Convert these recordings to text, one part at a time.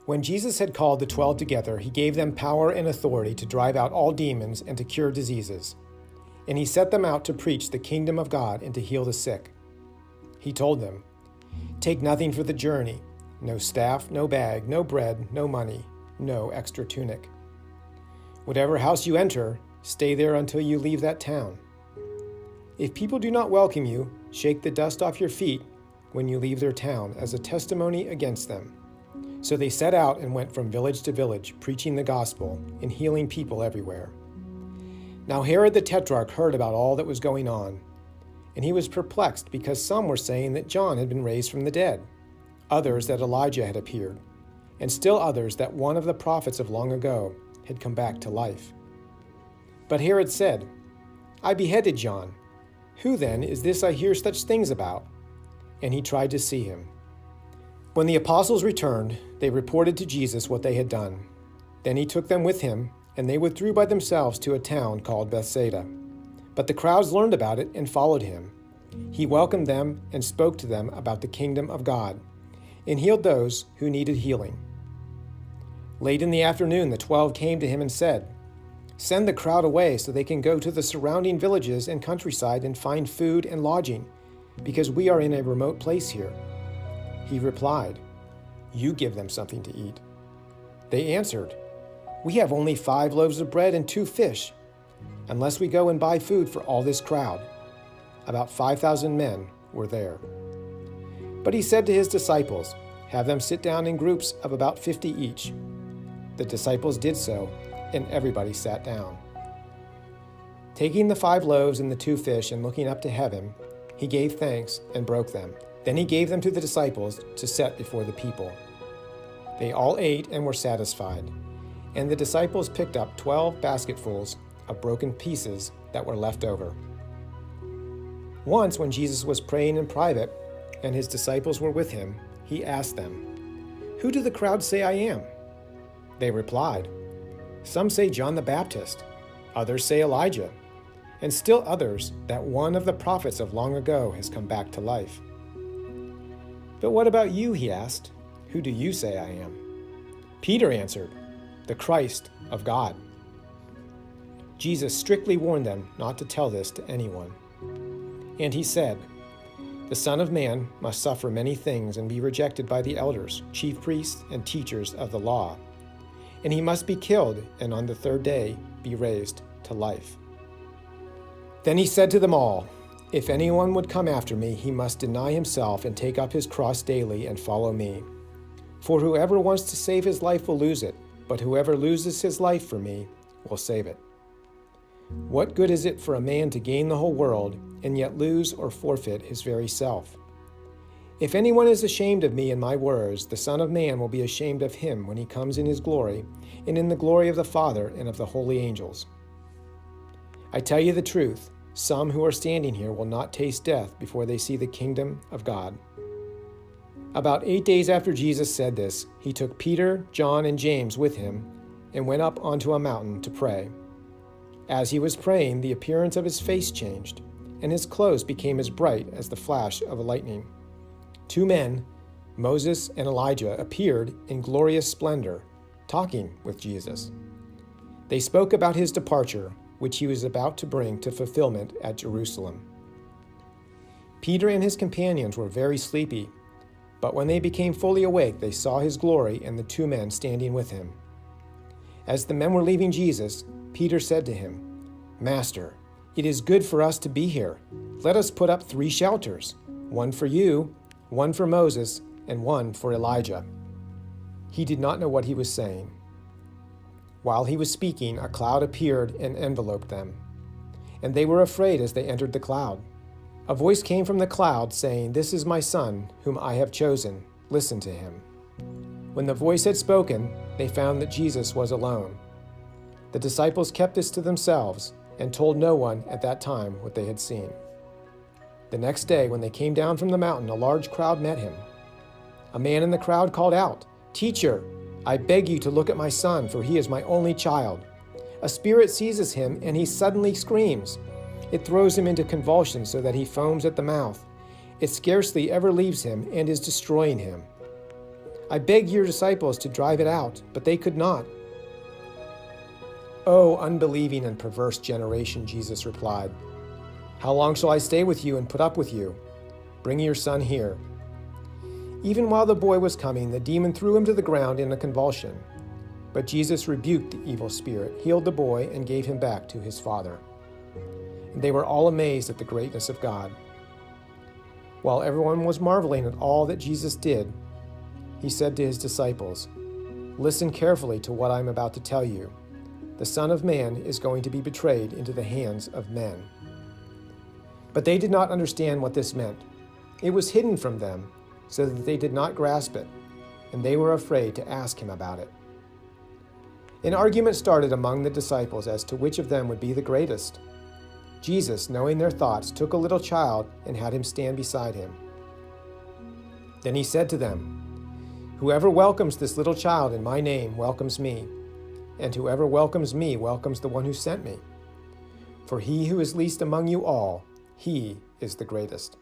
When Jesus had called the 12 together, he gave them power and authority to drive out all demons and to cure diseases. And he set them out to preach the kingdom of God and to heal the sick. He told them, "Take nothing for the journey, no staff, no bag, no bread, no money, no extra tunic. Whatever house you enter, stay there until you leave that town. If people do not welcome you, shake the dust off your feet when you leave their town as a testimony against them." So they set out and went from village to village, preaching the gospel and healing people everywhere. Now Herod the Tetrarch heard about all that was going on, and he was perplexed because some were saying that John had been raised from the dead, others that Elijah had appeared, and still others that one of the prophets of long ago had come back to life. But Herod said, "I beheaded John. Who then is this I hear such things about?" And he tried to see him. When the apostles returned, they reported to Jesus what they had done. Then he took them with him, and they withdrew by themselves to a town called Bethsaida. But the crowds learned about it and followed him. He welcomed them and spoke to them about the kingdom of God, and healed those who needed healing. Late in the afternoon, the 12 came to him and said, "Send the crowd away so they can go to the surrounding villages and countryside and find food and lodging, because we are in a remote place here." He replied, "You give them something to eat." They answered, "We have only 5 loaves of bread and 2 fish, unless we go and buy food for all this crowd." About 5,000 men were there. But he said to his disciples, "Have them sit down in groups of about 50 each." The disciples did so, and everybody sat down. Taking the 5 loaves and the 2 fish and looking up to heaven, he gave thanks and broke them. Then he gave them to the disciples to set before the people. They all ate and were satisfied, and the disciples picked up 12 basketfuls of broken pieces that were left over. Once, when Jesus was praying in private and his disciples were with him, he asked them, "Who do the crowd say I am?" They replied, "Some say John the Baptist, others say Elijah, and still others that one of the prophets of long ago has come back to life." "But what about you?" he asked. "Who do you say I am?" Peter answered, "The Christ of God." Jesus strictly warned them not to tell this to anyone. And he said, "The Son of Man must suffer many things and be rejected by the elders, chief priests, and teachers of the law. And he must be killed, and on the 3rd day be raised to life." Then he said to them all, "If anyone would come after me, he must deny himself and take up his cross daily and follow me. For whoever wants to save his life will lose it, but whoever loses his life for me will save it. What good is it for a man to gain the whole world and yet lose or forfeit his very self? If anyone is ashamed of me and my words, the Son of Man will be ashamed of him when he comes in his glory and in the glory of the Father and of the holy angels. I tell you the truth, some who are standing here will not taste death before they see the kingdom of God." About 8 days after Jesus said this, he took Peter, John, and James with him and went up onto a mountain to pray. As he was praying, the appearance of his face changed, and his clothes became as bright as the flash of a lightning. 2 men, Moses and Elijah, appeared in glorious splendor, talking with Jesus. They spoke about his departure, which he was about to bring to fulfillment at Jerusalem. Peter and his companions were very sleepy, but when they became fully awake, they saw his glory and the 2 men standing with him. As the men were leaving Jesus, Peter said to him, "Master, it is good for us to be here. Let us put up 3 shelters, one for you, one for Moses, and one for Elijah." He did not know what he was saying. While he was speaking, a cloud appeared and enveloped them, and they were afraid as they entered the cloud. A voice came from the cloud saying, "This is my Son, whom I have chosen. Listen to him." When the voice had spoken, they found that Jesus was alone. The disciples kept this to themselves and told no one at that time what they had seen. The next day, when they came down from the mountain, a large crowd met him. A man in the crowd called out, "Teacher, I beg you to look at my son, for he is my only child. A spirit seizes him, and he suddenly screams. It throws him into convulsions so that he foams at the mouth. It scarcely ever leaves him and is destroying him. I begged your disciples to drive it out, but they could not." "O unbelieving and perverse generation," Jesus replied, "how long shall I stay with you and put up with you? Bring your son here." Even while the boy was coming, the demon threw him to the ground in a convulsion. But Jesus rebuked the evil spirit, healed the boy, and gave him back to his father. And they were all amazed at the greatness of God. While everyone was marveling at all that Jesus did, he said to his disciples, "Listen carefully to what I am about to tell you. The Son of Man is going to be betrayed into the hands of men." But they did not understand what this meant. It was hidden from them, so that they did not grasp it, and they were afraid to ask him about it. An argument started among the disciples as to which of them would be the greatest. Jesus, knowing their thoughts, took a little child and had him stand beside him. Then he said to them, "Whoever welcomes this little child in my name welcomes me, and whoever welcomes me welcomes the one who sent me. For he who is least among you all, he is the greatest."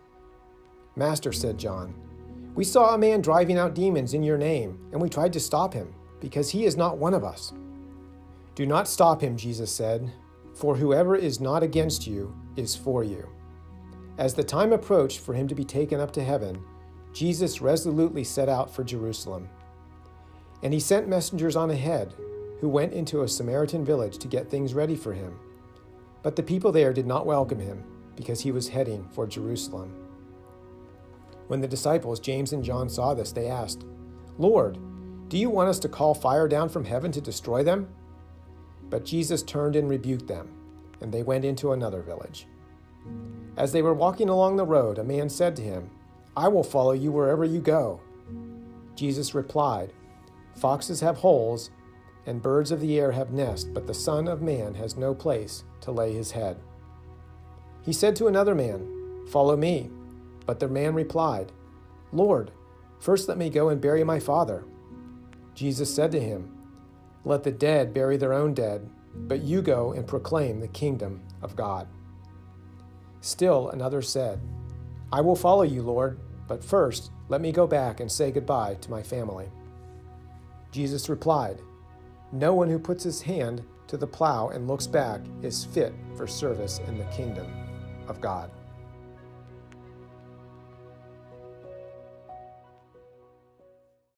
"Master," said John, "we saw a man driving out demons in your name, and we tried to stop him, because he is not one of us." "Do not stop him," Jesus said, "for whoever is not against you is for you." As the time approached for him to be taken up to heaven, Jesus resolutely set out for Jerusalem. And he sent messengers on ahead, who went into a Samaritan village to get things ready for him. But the people there did not welcome him, because he was heading for Jerusalem. When the disciples, James and John, saw this, they asked, "Lord, do you want us to call fire down from heaven to destroy them?" But Jesus turned and rebuked them, and they went into another village. As they were walking along the road, a man said to him, "I will follow you wherever you go." Jesus replied, "Foxes have holes, and birds of the air have nests, but the Son of Man has no place to lay his head." He said to another man, "Follow me." But the man replied, "Lord, first let me go and bury my father." Jesus said to him, "Let the dead bury their own dead, but you go and proclaim the kingdom of God." Still another said, "I will follow you, Lord, but first let me go back and say goodbye to my family." Jesus replied, "No one who puts his hand to the plow and looks back is fit for service in the kingdom of God."